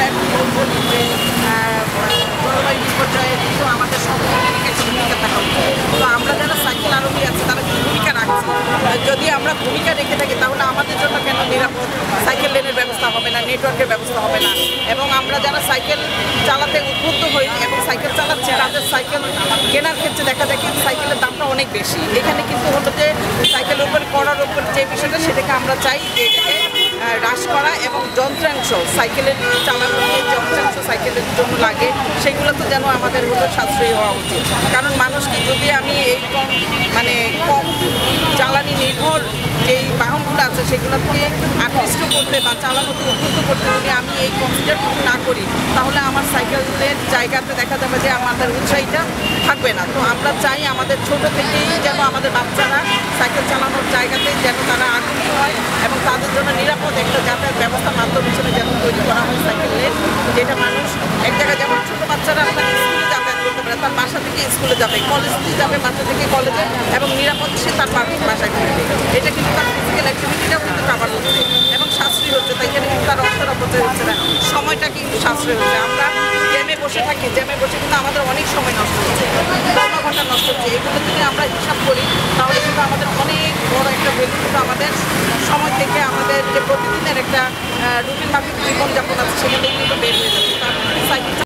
এখন বলবো যে জলবায়ু বিপর্যয়ে কিন্তু আমাদের সকলেরই একটা ভূমিকা থাকা উচিত। তো আমরা যারা সাইকেল আরোহী আছে তারা ভূমিকা রাখছি, যদি আমরা ভূমিকা রেখে থাকি তাহলে আমাদের জন্য কেন নিরাপদ সাইকেল লেনের ব্যবস্থা হবে না, নেটওয়ার্কের ব্যবস্থা হবে না। এবং আমরা যারা সাইকেল চালাতে উদ্বুদ্ধ হই এবং সাইকেল চালাচ্ছি তাদের সাইকেল কেনার ক্ষেত্রে দেখা যায় কিন্তু সাইকেলের দামটা অনেক বেশি। এখানে কিন্তু হলো যে সাইকেলের উপরে করার উপর যে বিষয়টা সেটাকে আমরা চাই যে এটাকে হ্রাস করা এবং যন্ত্রাংশ সাইকেলের চালানোর যে যন্ত্রাংশ সাইকেলের জন্য লাগে সেগুলো তো যেন আমাদের হলো সাশ্রয়ী হওয়া উচিত। কারণ মানুষকে যদি আমি এই কম জ্বালানি নির্ভর যেই বাহনগুলো আছে সেগুলোকে আকৃষ্ট করতে বা চালানোকে উদ্বুদ্ধ করতে যদি আমি এই কনসিডার না করি তাহলে আমার সাইকেলের জায়গাতে দেখা যাবে যে আমাদের উৎসাহীটা থাকবে না। তো আমরা চাই আমাদের ছোট থেকেই যেন আমাদের বাচ্চারা সাইকেল চালানোর জায়গাতে যেন তারা আগ্রহী হয় এবং তাদের জন্য নিরাপদ একটা যাতায়াত ব্যবস্থা মাধ্যম হিসেবে যেন তৈরি করা হয় সাইকেল লেন, যেটা মানুষ এক জায়গায় যেমন ছোটো বাচ্চারা আপনার স্কুলে যাতায়াত করতে পারে, তার বাসা থেকে স্কুলে যাবে, কলেজে যাবে, বাসা থেকে কলেজে এবং নিরাপদ সে তার বাসায় ফিরবে। এটা কিন্তু তার ফিজিক্যাল অ্যাক্টিভিটিটাও কিন্তু কাভার হচ্ছে এবং সাশ্রয়ী হচ্ছে, তাই এখানে কিন্তু তার অর্থের অপচয় হচ্ছে না, সময়টা কিন্তু সাশ্রয় হচ্ছে। আমরা জ্যামে বসে থাকি, জ্যামে বসে কিন্তু আমাদের অনেক সময় নষ্ট হচ্ছে, 15 ঘন্টা নষ্ট হচ্ছে। এগুলো যদি আমরা হিসাব করি তাহলে কিন্তু আমাদের অনেক বড় একটা ভ্যালু কিন্তু আমাদের সময় থেকে আমাদের যে প্রতিদিনের একটা রুটিন মাফিক জীবনযাপন আছে সেখানে কিন্তু বের হয়ে যাচ্ছে।